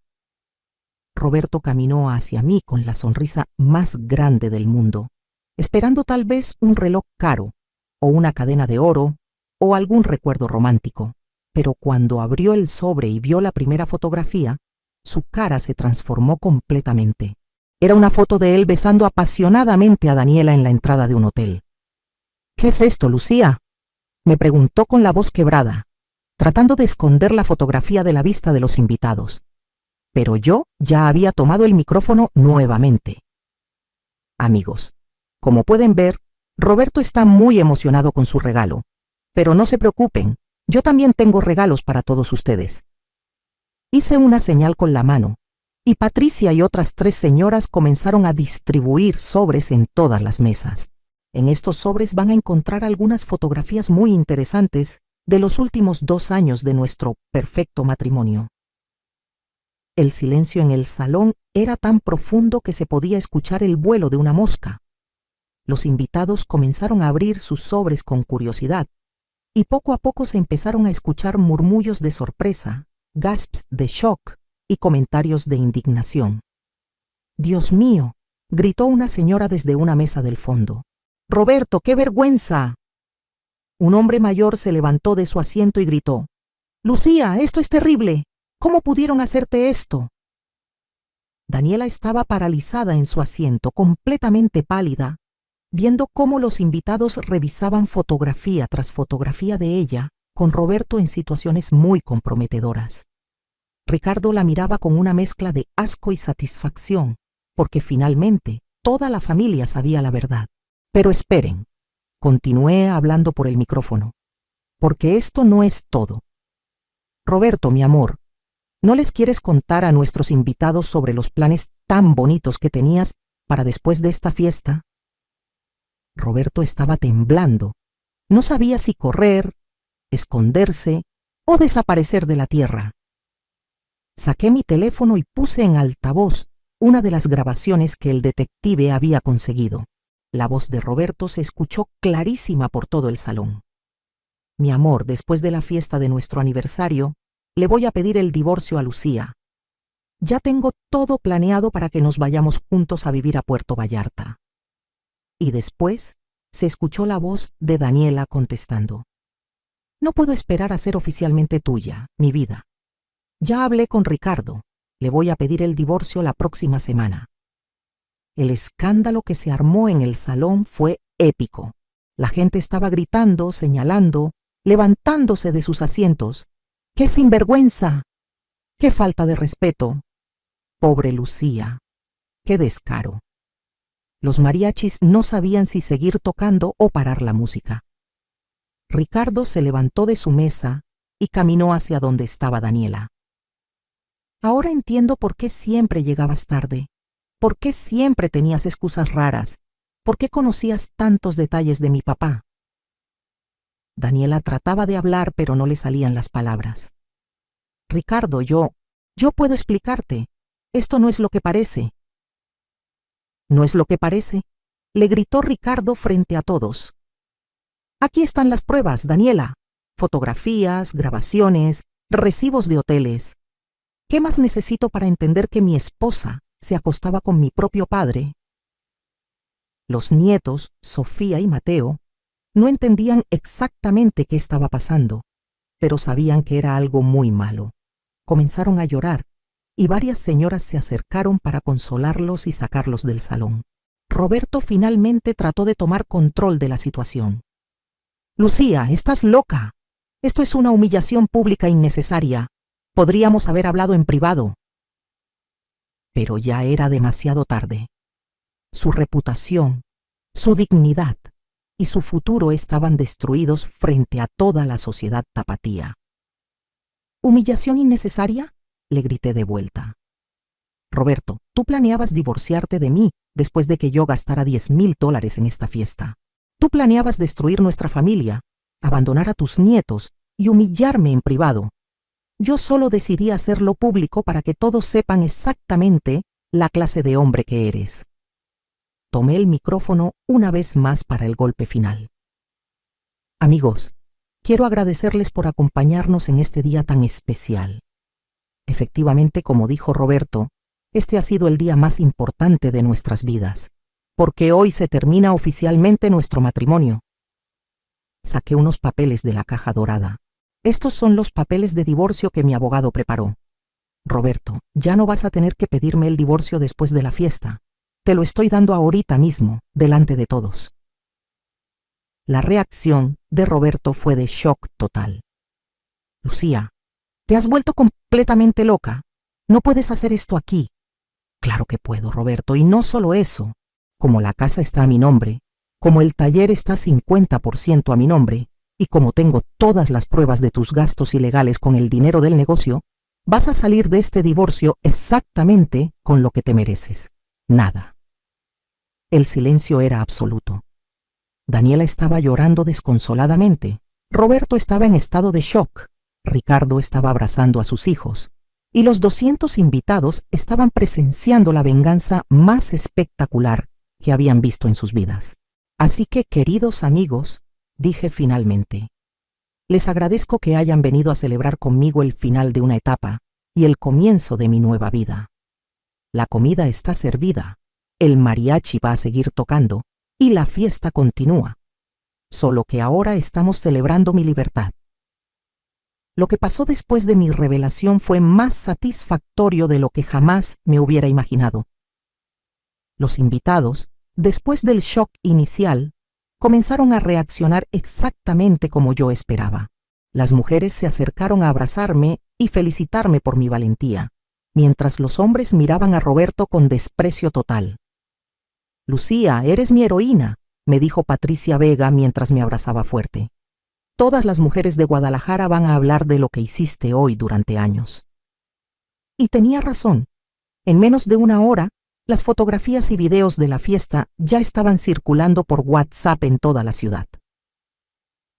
[SPEAKER 1] Roberto caminó hacia mí con la sonrisa más grande del mundo, esperando tal vez un reloj caro, o una cadena de oro, o algún recuerdo romántico. Pero cuando abrió el sobre y vio la primera fotografía, su cara se transformó completamente. Era una foto de él besando apasionadamente a Daniela en la entrada de un hotel. ¿Qué es esto, Lucía?, me preguntó con la voz quebrada, tratando de esconder la fotografía de la vista de los invitados. Pero yo ya había tomado el micrófono nuevamente. Amigos, como pueden ver, Roberto está muy emocionado con su regalo. Pero no se preocupen, yo también tengo regalos para todos ustedes. Hice una señal con la mano, y Patricia y otras 3 señoras comenzaron a distribuir sobres en todas las mesas. En estos sobres van a encontrar algunas fotografías muy interesantes de los últimos 2 años de nuestro perfecto matrimonio. El silencio en el salón era tan profundo que se podía escuchar el vuelo de una mosca. Los invitados comenzaron a abrir sus sobres con curiosidad, y poco a poco se empezaron a escuchar murmullos de sorpresa, gasps de shock y comentarios de indignación. «Dios mío», gritó una señora desde una mesa del fondo. «Roberto, qué vergüenza». Un hombre mayor se levantó de su asiento y gritó: «Lucía, esto es terrible. ¿Cómo pudieron hacerte esto?». Daniela estaba paralizada en su asiento, completamente pálida, viendo cómo los invitados revisaban fotografía tras fotografía de ella, con Roberto en situaciones muy comprometedoras. Ricardo la miraba con una mezcla de asco y satisfacción, porque finalmente toda la familia sabía la verdad. Pero esperen, continué hablando por el micrófono, porque esto no es todo. Roberto, mi amor, ¿no les quieres contar a nuestros invitados sobre los planes tan bonitos que tenías para después de esta fiesta? Roberto estaba temblando. No sabía si correr, esconderse o desaparecer de la tierra. Saqué mi teléfono y puse en altavoz una de las grabaciones que el detective había conseguido. La voz de Roberto se escuchó clarísima por todo el salón. Mi amor, después de la fiesta de nuestro aniversario, le voy a pedir el divorcio a Lucía. Ya tengo todo planeado para que nos vayamos juntos a vivir a Puerto Vallarta. Y después se escuchó la voz de Daniela contestando: «No puedo esperar a ser oficialmente tuya, mi vida. Ya hablé con Ricardo. Le voy a pedir el divorcio la próxima semana». El escándalo que se armó en el salón fue épico. La gente estaba gritando, señalando, levantándose de sus asientos. ¡Qué sinvergüenza! ¡Qué falta de respeto! Pobre Lucía, qué descaro. Los mariachis no sabían si seguir tocando o parar la música. Ricardo se levantó de su mesa y caminó hacia donde estaba Daniela. Ahora entiendo por qué siempre llegabas tarde, por qué siempre tenías excusas raras, por qué conocías tantos detalles de mi papá. Daniela trataba de hablar, pero no le salían las palabras. Ricardo, yo puedo explicarte. Esto no es lo que parece. ¿No es lo que parece?, le gritó Ricardo frente a todos. Aquí están las pruebas, Daniela. Fotografías, grabaciones, recibos de hoteles. ¿Qué más necesito para entender que mi esposa se acostaba con mi propio padre? Los nietos, Sofía y Mateo, no entendían exactamente qué estaba pasando, pero sabían que era algo muy malo. Comenzaron a llorar y varias señoras se acercaron para consolarlos y sacarlos del salón. Roberto finalmente trató de tomar control de la situación. Lucía, estás loca. Esto es una humillación pública innecesaria. Podríamos haber hablado en privado. Pero ya era demasiado tarde. Su reputación, su dignidad y su futuro estaban destruidos frente a toda la sociedad tapatía. ¿Humillación innecesaria?, le grité de vuelta. Roberto, tú planeabas divorciarte de mí después de que yo gastara $10,000 en esta fiesta. Tú planeabas destruir nuestra familia, abandonar a tus nietos y humillarme en privado. Yo solo decidí hacerlo público para que todos sepan exactamente la clase de hombre que eres. Tomé el micrófono una vez más para el golpe final. Amigos, quiero agradecerles por acompañarnos en este día tan especial. Efectivamente, como dijo Roberto, este ha sido el día más importante de nuestras vidas, porque hoy se termina oficialmente nuestro matrimonio. Saqué unos papeles de la caja dorada. Estos son los papeles de divorcio que mi abogado preparó. Roberto, ya no vas a tener que pedirme el divorcio después de la fiesta. Te lo estoy dando ahorita mismo, delante de todos. La reacción de Roberto fue de shock total. Lucía, te has vuelto completamente loca. No puedes hacer esto aquí. Claro que puedo, Roberto, y no solo eso. Como la casa está a mi nombre, como el taller está 50% a mi nombre, y como tengo todas las pruebas de tus gastos ilegales con el dinero del negocio, vas a salir de este divorcio exactamente con lo que te mereces. Nada. El silencio era absoluto. Daniela estaba llorando desconsoladamente. Roberto estaba en estado de shock. Ricardo estaba abrazando a sus hijos. Y los 200 invitados estaban presenciando la venganza más espectacular que habían visto en sus vidas. Así que, queridos amigos, dije finalmente, les agradezco que hayan venido a celebrar conmigo el final de una etapa y el comienzo de mi nueva vida. La comida está servida, el mariachi va a seguir tocando y la fiesta continúa. Solo que ahora estamos celebrando mi libertad. Lo que pasó después de mi revelación fue más satisfactorio de lo que jamás me hubiera imaginado. Los invitados, después del shock inicial, comenzaron a reaccionar exactamente como yo esperaba. Las mujeres se acercaron a abrazarme y felicitarme por mi valentía, mientras los hombres miraban a Roberto con desprecio total. Lucía, eres mi heroína, me dijo Patricia Vega mientras me abrazaba fuerte. Todas las mujeres de Guadalajara van a hablar de lo que hiciste hoy durante años. Y tenía razón. En menos de una hora, las fotografías y videos de la fiesta ya estaban circulando por WhatsApp en toda la ciudad.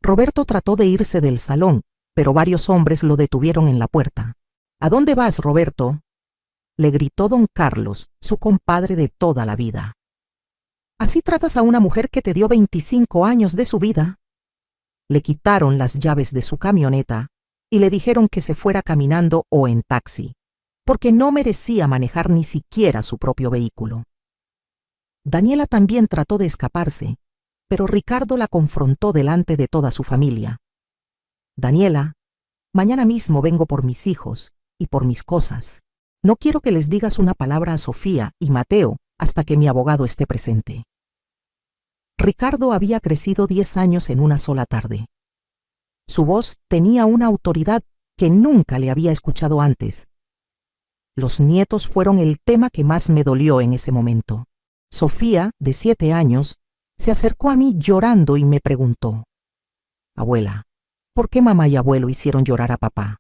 [SPEAKER 1] Roberto trató de irse del salón, pero varios hombres lo detuvieron en la puerta. ¿A dónde vas, Roberto?, le gritó don Carlos, su compadre de toda la vida. ¿Así tratas a una mujer que te dio 25 años de su vida? Le quitaron las llaves de su camioneta y le dijeron que se fuera caminando o en taxi, porque no merecía manejar ni siquiera su propio vehículo. Daniela también trató de escaparse, pero Ricardo la confrontó delante de toda su familia. Daniela, mañana mismo vengo por mis hijos y por mis cosas. No quiero que les digas una palabra a Sofía y Mateo hasta que mi abogado esté presente. Ricardo había crecido 10 años en una sola tarde. Su voz tenía una autoridad que nunca le había escuchado antes. Los nietos fueron el tema que más me dolió en ese momento. Sofía, de 7 años, se acercó a mí llorando y me preguntó: «Abuela, ¿por qué mamá y abuelo hicieron llorar a papá?».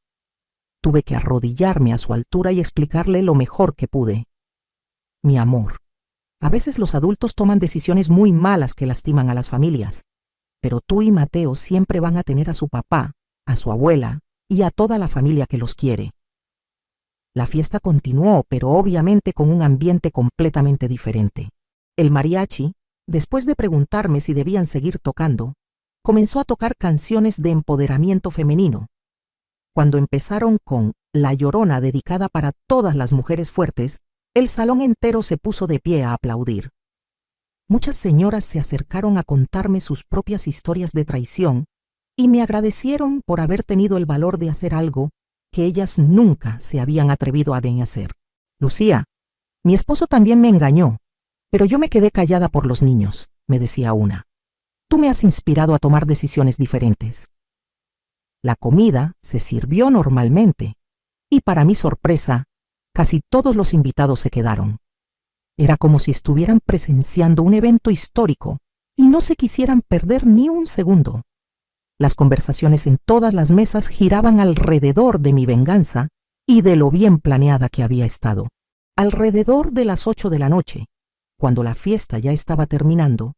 [SPEAKER 1] Tuve que arrodillarme a su altura y explicarle lo mejor que pude. «Mi amor, a veces los adultos toman decisiones muy malas que lastiman a las familias, pero tú y Mateo siempre van a tener a su papá, a su abuela y a toda la familia que los quiere». La fiesta continuó, pero obviamente con un ambiente completamente diferente. El mariachi, después de preguntarme si debían seguir tocando, comenzó a tocar canciones de empoderamiento femenino. Cuando empezaron con La Llorona, dedicada para todas las mujeres fuertes, el salón entero se puso de pie a aplaudir. Muchas señoras se acercaron a contarme sus propias historias de traición y me agradecieron por haber tenido el valor de hacer algo que ellas nunca se habían atrevido a hacer. «Lucía, mi esposo también me engañó, pero yo me quedé callada por los niños», me decía una. «Tú me has inspirado a tomar decisiones diferentes». La comida se sirvió normalmente y, para mi sorpresa, casi todos los invitados se quedaron. Era como si estuvieran presenciando un evento histórico y no se quisieran perder ni un segundo. Las conversaciones en todas las mesas giraban alrededor de mi venganza y de lo bien planeada que había estado. Alrededor de las 8 de la noche, cuando la fiesta ya estaba terminando,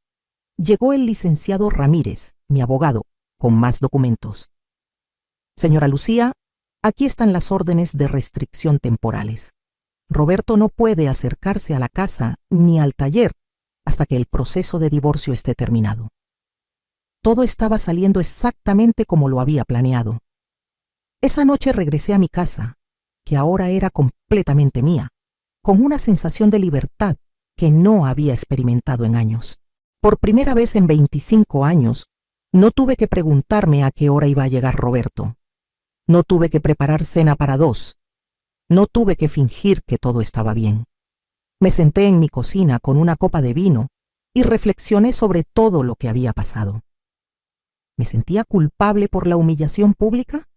[SPEAKER 1] llegó el licenciado Ramírez, mi abogado, con más documentos. «Señora Lucía, aquí están las órdenes de restricción temporales. Roberto no puede acercarse a la casa ni al taller hasta que el proceso de divorcio esté terminado». Todo estaba saliendo exactamente como lo había planeado. Esa noche regresé a mi casa, que ahora era completamente mía, con una sensación de libertad que no había experimentado en años. Por primera vez en 25 años, no tuve que preguntarme a qué hora iba a llegar Roberto. No tuve que preparar cena para 2. No tuve que fingir que todo estaba bien. Me senté en mi cocina con una copa de vino y reflexioné sobre todo lo que había pasado. ¿Me sentía culpable por la humillación pública?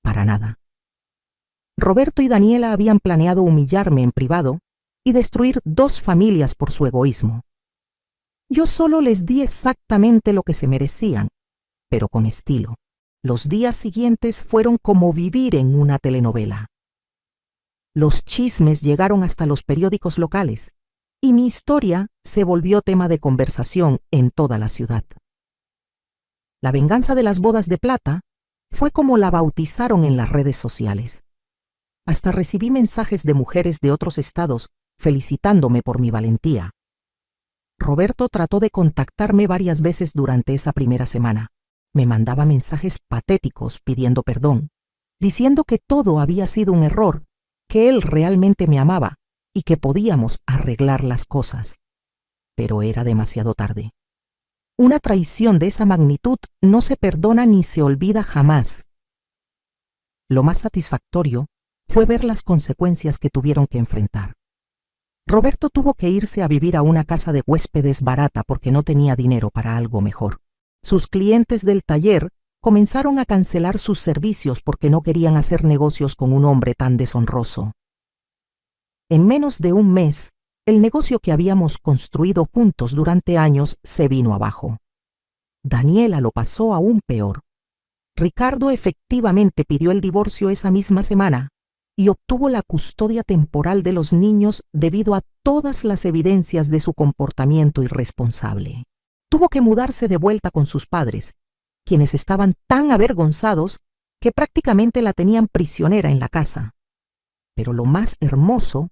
[SPEAKER 1] Para nada. Roberto y Daniela habían planeado humillarme en privado y destruir 2 familias por su egoísmo. Yo solo les di exactamente lo que se merecían, pero con estilo. Los días siguientes fueron como vivir en una telenovela. Los chismes llegaron hasta los periódicos locales y mi historia se volvió tema de conversación en toda la ciudad. La venganza de las bodas de plata fue como la bautizaron en las redes sociales. Hasta recibí mensajes de mujeres de otros estados felicitándome por mi valentía. Roberto trató de contactarme varias veces durante esa primera semana. Me mandaba mensajes patéticos pidiendo perdón, diciendo que todo había sido un error, que él realmente me amaba y que podíamos arreglar las cosas. Pero era demasiado tarde. Una traición de esa magnitud no se perdona ni se olvida jamás. Lo más satisfactorio fue ver las consecuencias que tuvieron que enfrentar. Roberto tuvo que irse a vivir a una casa de huéspedes barata porque no tenía dinero para algo mejor. Sus clientes del taller comenzaron a cancelar sus servicios porque no querían hacer negocios con un hombre tan deshonroso. En menos de un mes, el negocio que habíamos construido juntos durante años se vino abajo. Daniela lo pasó aún peor. Ricardo efectivamente pidió el divorcio esa misma semana y obtuvo la custodia temporal de los niños debido a todas las evidencias de su comportamiento irresponsable. Tuvo que mudarse de vuelta con sus padres, quienes estaban tan avergonzados que prácticamente la tenían prisionera en la casa. Pero lo más hermoso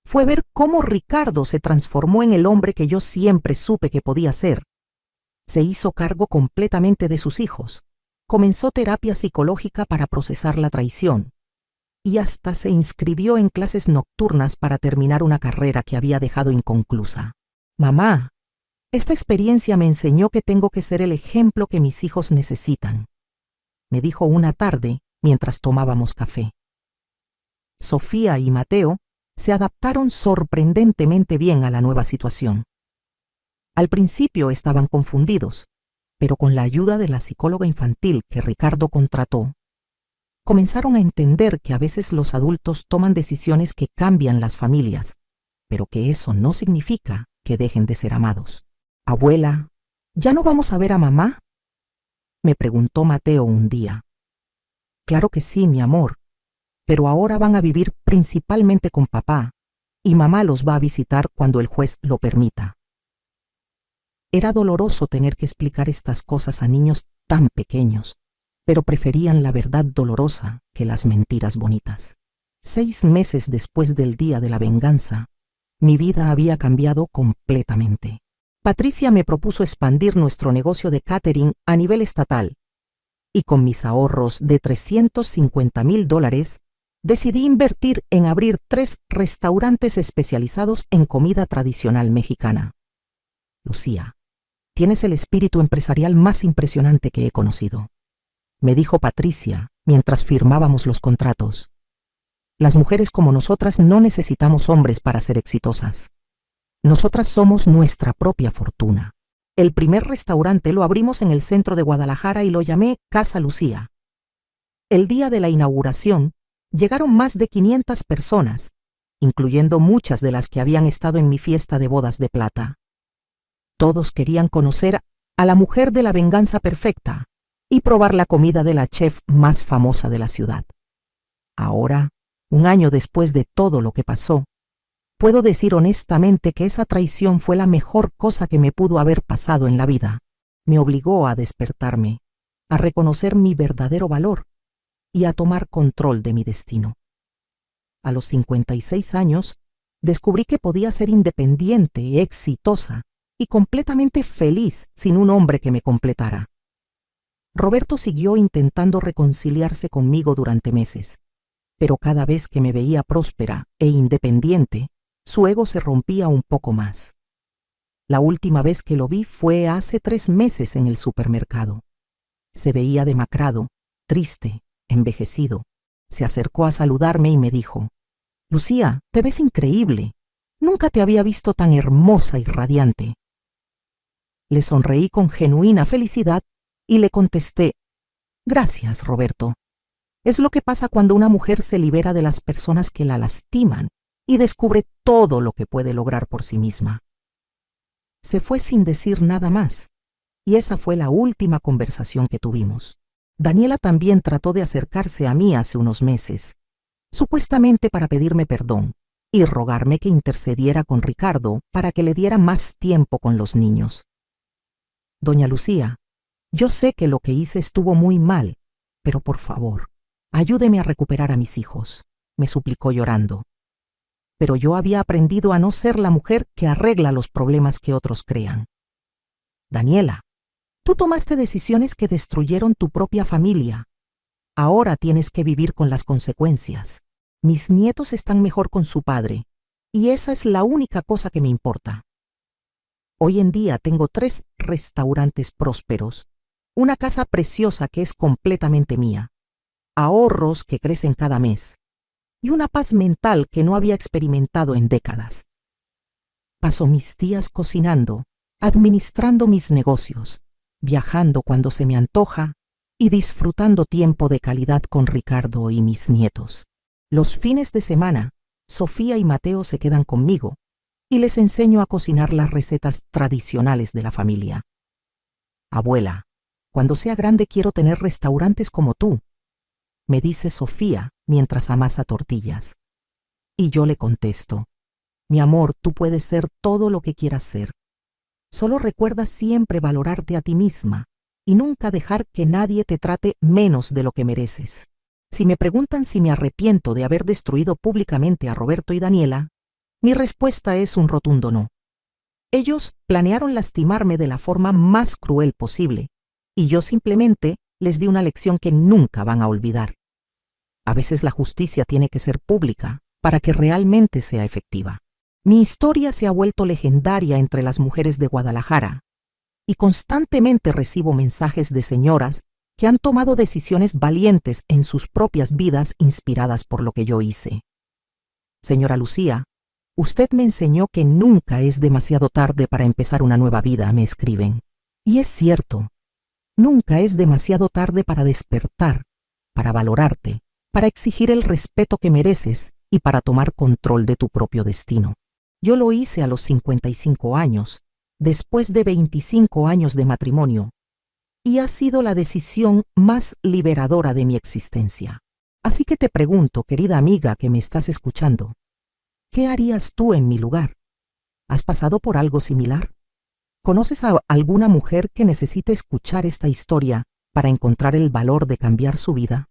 [SPEAKER 1] fue ver cómo Ricardo se transformó en el hombre que yo siempre supe que podía ser. Se hizo cargo completamente de sus hijos, comenzó terapia psicológica para procesar la traición y hasta se inscribió en clases nocturnas para terminar una carrera que había dejado inconclusa. «Mamá, esta experiencia me enseñó que tengo que ser el ejemplo que mis hijos necesitan», me dijo una tarde mientras tomábamos café. Sofía y Mateo se adaptaron sorprendentemente bien a la nueva situación. Al principio estaban confundidos, Pero con la ayuda de la psicóloga infantil que Ricardo contrató, comenzaron a entender que a veces los adultos toman decisiones que cambian las familias, pero que eso no significa que dejen de ser amados. Abuela, ¿ya no vamos a ver a mamá?, me preguntó Mateo un día. Claro que sí, mi amor, pero ahora van a vivir principalmente con papá, y mamá los va a visitar cuando el juez lo permita. Era doloroso tener que explicar estas cosas a niños tan pequeños, pero preferían la verdad dolorosa que las mentiras bonitas. 6 meses después del día de la venganza, mi vida había cambiado completamente. Patricia me propuso expandir nuestro negocio de catering a nivel estatal, y con mis ahorros de $350,000 decidí invertir en abrir 3 restaurantes especializados en comida tradicional mexicana. Lucía, tienes el espíritu empresarial más impresionante que he conocido, me dijo Patricia mientras firmábamos los contratos. Las mujeres como nosotras no necesitamos hombres para ser exitosas. Nosotras somos nuestra propia fortuna. El primer restaurante lo abrimos en el centro de Guadalajara y lo llamé Casa Lucía. El día de la inauguración llegaron más de 500 personas, incluyendo muchas de las que habían estado en mi fiesta de bodas de plata. Todos querían conocer a la mujer de la venganza perfecta y probar la comida de la chef más famosa de la ciudad. Ahora, un año después de todo lo que pasó, puedo decir honestamente que esa traición fue la mejor cosa que me pudo haber pasado en la vida. Me obligó a despertarme, a reconocer mi verdadero valor y a tomar control de mi destino. A los 56 años, descubrí que podía ser independiente, exitosa y completamente feliz sin un hombre que me completara. Roberto siguió intentando reconciliarse conmigo durante meses, pero cada vez que me veía próspera e independiente, su ego se rompía un poco más. La última vez que lo vi fue hace 3 meses en el supermercado. Se veía demacrado, triste, envejecido. Se acercó a saludarme y me dijo: «Lucía, te ves increíble. Nunca te había visto tan hermosa y radiante». Le sonreí con genuina felicidad y le contesté: «Gracias, Roberto. Es lo que pasa cuando una mujer se libera de las personas que la lastiman y descubre todo lo que puede lograr por sí misma». Se fue sin decir nada más, y esa fue la última conversación que tuvimos. Daniela también trató de acercarse a mí hace unos meses, supuestamente para pedirme perdón y rogarme que intercediera con Ricardo para que le diera más tiempo con los niños. «Doña Lucía, yo sé que lo que hice estuvo muy mal, pero por favor, ayúdeme a recuperar a mis hijos», me suplicó llorando. Pero yo había aprendido a no ser la mujer que arregla los problemas que otros crean. «Daniela, tú tomaste decisiones que destruyeron tu propia familia. Ahora tienes que vivir con las consecuencias. Mis nietos están mejor con su padre, y esa es la única cosa que me importa. Hoy en día tengo 3 restaurantes prósperos, una casa preciosa que es completamente mía, ahorros que crecen cada mes, y una paz mental que no había experimentado en décadas. Paso mis días cocinando, administrando mis negocios, viajando cuando se me antoja y disfrutando tiempo de calidad con Ricardo y mis nietos. Los fines de semana, Sofía y Mateo se quedan conmigo y les enseño a cocinar las recetas tradicionales de la familia. Abuela, cuando sea grande quiero tener restaurantes como tú, me dice Sofía mientras amasa tortillas. Y yo le contesto: mi amor, tú puedes ser todo lo que quieras ser. Solo recuerda siempre valorarte a ti misma y nunca dejar que nadie te trate menos de lo que mereces. Si me preguntan si me arrepiento de haber destruido públicamente a Roberto y Daniela, mi respuesta es un rotundo no. Ellos planearon lastimarme de la forma más cruel posible, y yo simplemente les di una lección que nunca van a olvidar. A veces la justicia tiene que ser pública para que realmente sea efectiva. Mi historia se ha vuelto legendaria entre las mujeres de Guadalajara, y constantemente recibo mensajes de señoras que han tomado decisiones valientes en sus propias vidas inspiradas por lo que yo hice. Señora Lucía, usted me enseñó que nunca es demasiado tarde para empezar una nueva vida, me escriben. Y es cierto, Nunca es demasiado tarde para despertar, para valorarte, para exigir el respeto que mereces y para tomar control de tu propio destino. Yo lo hice a los 55 años, después de 25 años de matrimonio, y ha sido la decisión más liberadora de mi existencia. Así que te pregunto, querida amiga que me estás escuchando, ¿qué harías tú en mi lugar? ¿Has pasado por algo similar? ¿Conoces a alguna mujer que necesite escuchar esta historia para encontrar el valor de cambiar su vida?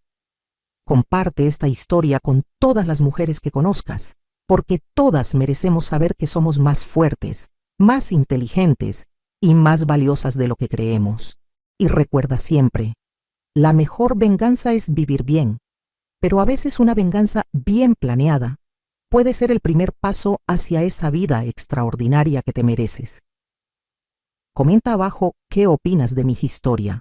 [SPEAKER 1] Comparte esta historia con todas las mujeres que conozcas, porque todas merecemos saber que somos más fuertes, más inteligentes y más valiosas de lo que creemos. Y recuerda siempre, la mejor venganza es vivir bien, pero a veces una venganza bien planeada puede ser el primer paso hacia esa vida extraordinaria que te mereces. Comenta abajo qué opinas de mi historia.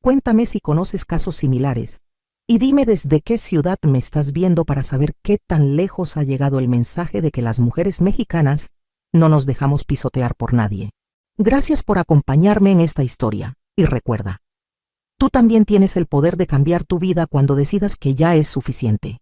[SPEAKER 1] Cuéntame si conoces casos similares y dime desde qué ciudad me estás viendo para saber qué tan lejos ha llegado el mensaje de que las mujeres mexicanas no nos dejamos pisotear por nadie. Gracias por acompañarme en esta historia y recuerda, tú también tienes el poder de cambiar tu vida cuando decidas que ya es suficiente.